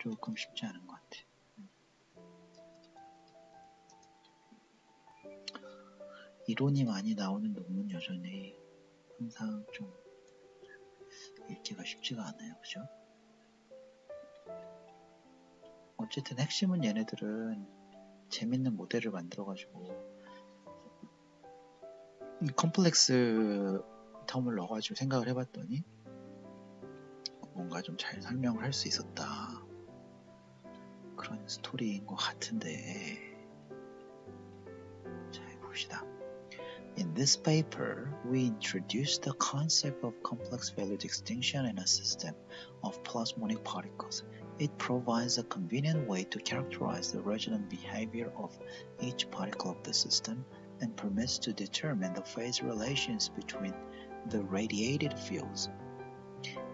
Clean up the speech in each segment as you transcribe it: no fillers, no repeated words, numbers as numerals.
조금 쉽지 않은 것 같아. 이론이 많이 나오는 논문 여전히 항상 좀 읽기가 쉽지가 않아요. 그죠? 어쨌든 핵심은 얘네들은 재밌는 모델을 만들어가지고 컴플렉스 텀을 넣어가지고 생각을 해봤더니 뭔가 좀 잘 설명을 할 수 있었다. 그런 스토리인 것 같은데, 자, 봅시다. In this paper, we introduced the concept of complex valued extinction in a system of plasmonic particles. It provides a convenient way to characterize the resonant behavior of each particle of the system and permits to determine the phase relations between the radiated fields.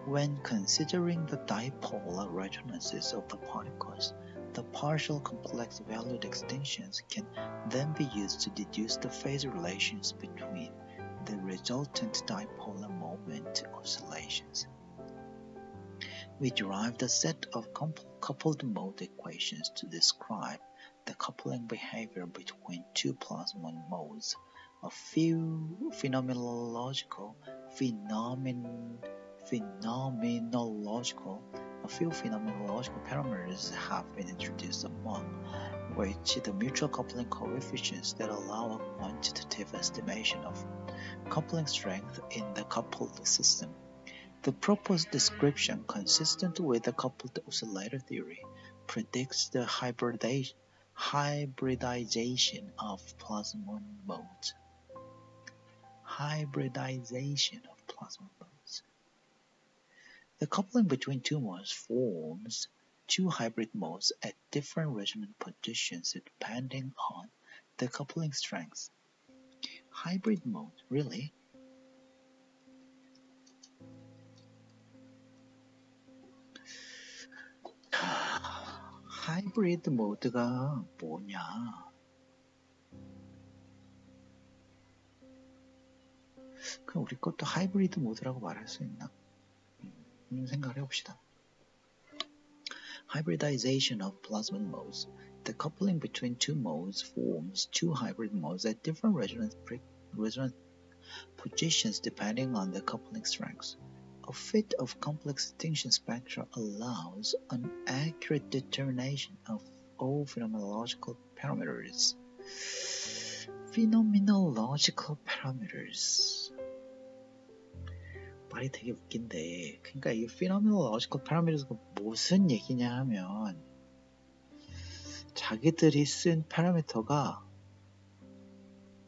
When considering the dipolar resonances of the particles, the partial complex valued extinctions can then be used to deduce the phase relations between the resultant dipolar moment oscillations. We derived a set of coupled mode equations to describe the coupling behavior between two plasmon modes. A few phenomenological parameters have been introduced, among which the mutual coupling coefficients that allow a quantitative estimation of coupling strength in the coupled system. The proposed description, consistent with the coupled oscillator theory, predicts the hybridization of plasmon modes. The coupling between two modes forms two hybrid modes at different resonant positions depending on the coupling strength. Hybrid mode, really? 하이브리드 모드가 뭐냐? 그럼 우리 것도 하이브리드 모드라고 말할 수 있나? 생각을 해봅시다. Hybridization of plasmon modes. The coupling between two modes forms two hybrid modes at different resonant positions depending on the coupling strengths. A fit of complex extinction spectra allows an accurate determination of all phenomenological parameters. 말이 되게 웃긴데, 그러니까 이 phenomenological parameters가 무슨 얘기냐 하면 자기들이 쓴 파라미터가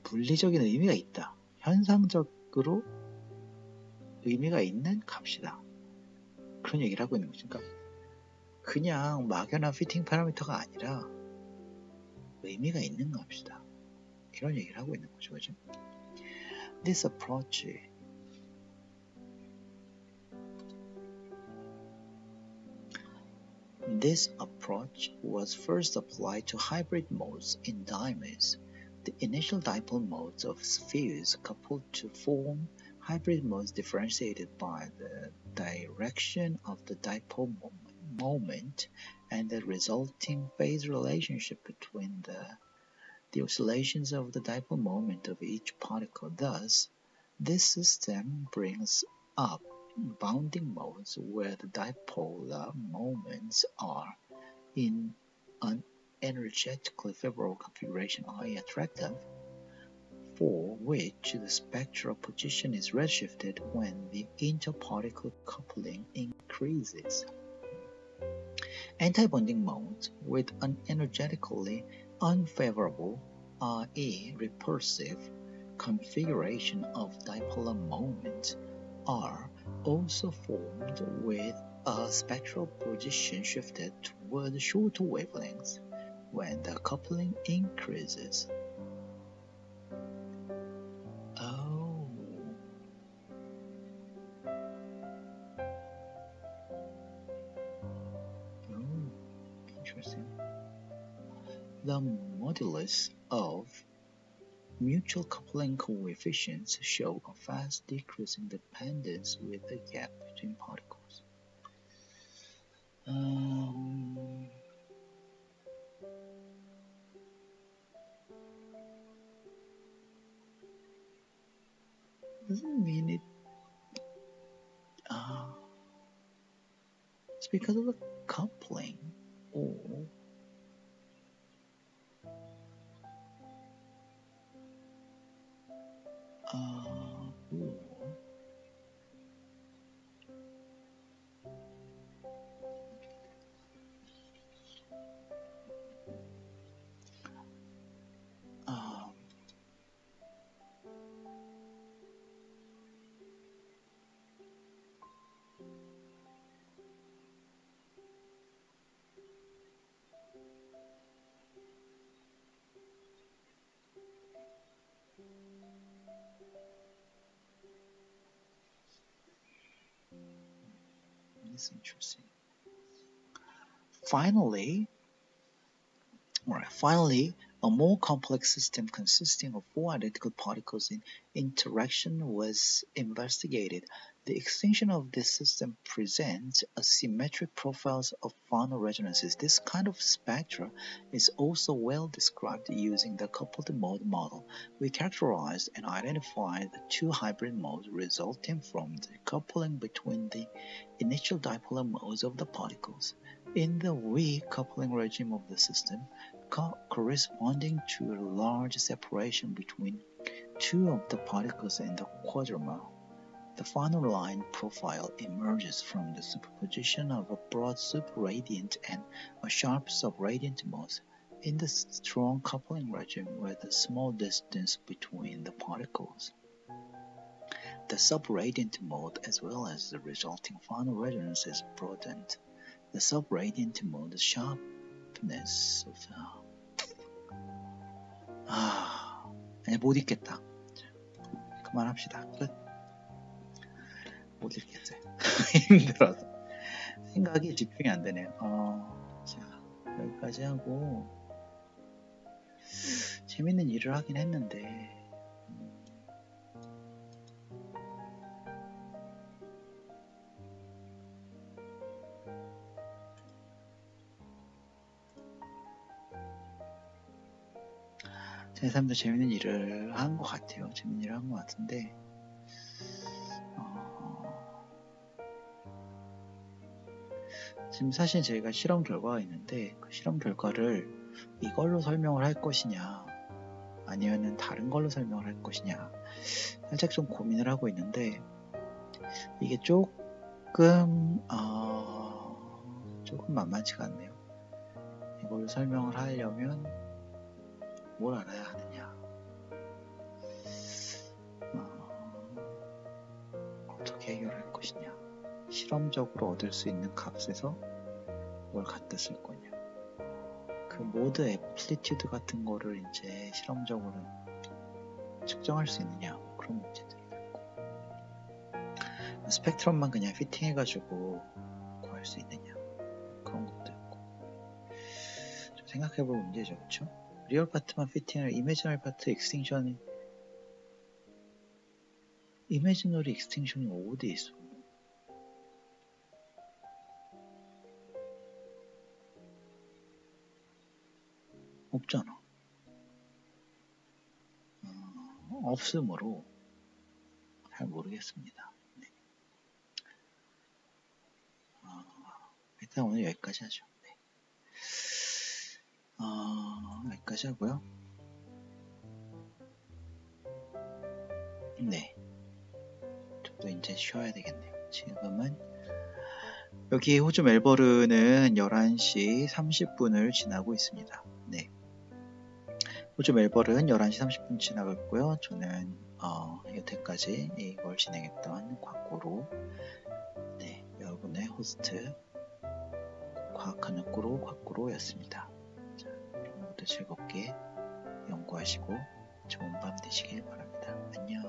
물리적인 의미가 있다. 현상적으로 의미가 있는 값이다. 그런 얘기를 하고 있는 거죠. 그러니까 그냥 막연한 피팅 파라미터가 아니라 의미가 있는 값이다. 이런 얘기를 하고 있는 거죠. 그죠? This approach was first applied to hybrid modes in diamonds. The initial dipole modes of spheres coupled to form hybrid modes differentiated by the direction of the dipole moment and the resulting phase relationship between the oscillations of the dipole moment of each particle. Thus, this system brings up bounding modes where the dipolar moments are in an energetically favorable configuration, i.e. attractive, for which the spectral position is redshifted when the interparticle coupling increases. Antibonding modes with an energetically unfavorable, i.e. repulsive, configuration of dipolar moments are also formed with a spectral position shifted toward shorter wavelengths when the coupling increases. Interesting. The modulus of mutual coupling coefficients show a fast decreasing dependence with the gap between particles. doesn't mean it. It's because of the coupling, or it's interesting. Finally, a more complex system consisting of 4 identical particles in interaction was investigated. The extension of this system presents asymmetric profiles of Fano resonances. This kind of spectra is also well described using the coupled mode model. We characterized and identified the 2 hybrid modes resulting from the coupling between the initial dipolar modes of the particles. In the weak coupling regime of the system, corresponding to a large separation between 2 of the particles in the quadromere, the Fano line profile emerges from the superposition of a broad superradiant and a sharp subradiant modes. In the strong coupling regime with a small distance between the particles, the subradiant mode as well as the resulting Fano resonance is broadened. The subradiant mode sharpness of 못 읽겠다. 그만합시다. 끝. 못 읽겠어요. 힘들어서 생각이 집중이 안 되네요. 자, 여기까지 하고 재밌는 일을 하긴 했는데 제 삶도 재밌는 일을 한 것 같아요. 재밌는 일을 한 것 같은데 지금 사실 저희가 실험 결과가 있는데 그 실험 결과를 이걸로 설명을 할 것이냐 아니면 다른 걸로 설명을 할 것이냐 살짝 좀 고민을 하고 있는데 이게 조금 만만치가 않네요. 이걸로 설명을 하려면 뭘 알아야 하느냐 어떻게 해결할 것이냐 실험적으로 얻을 수 있는 값에서 뭘 갖다 쓸 거냐 그 모드 애플리튜드 같은 거를 이제 실험적으로 측정할 수 있느냐 그런 문제들이 있고 스펙트럼만 그냥 피팅해가지고 구할 수 있느냐 그런 것도 있고 좀 생각해볼 문제죠. 그렇죠? 리얼 파트만 피팅을 이미지너리 파트 익스팅션이 이미지너리 익스팅션이 어디 있어? 없잖아. 없으므로 잘 모르겠습니다. 네. 일단 오늘 여기까지 하죠. 네. 여기까지 하고요. 네. 저도 이제 쉬어야 되겠네요. 지금은 여기 호주 멜버른은 11시 30분을 지나고 있습니다. 네. 호주 멜버른 11시 30분 지나갔고요. 저는 여태까지 이걸 진행했던 과꾸로 네, 여러분의 호스트 과학하는 꾸로 과꾸로였습니다. 자, 여러분 모두 즐겁게 연구하시고 좋은 밤 되시길 바랍니다. 안녕.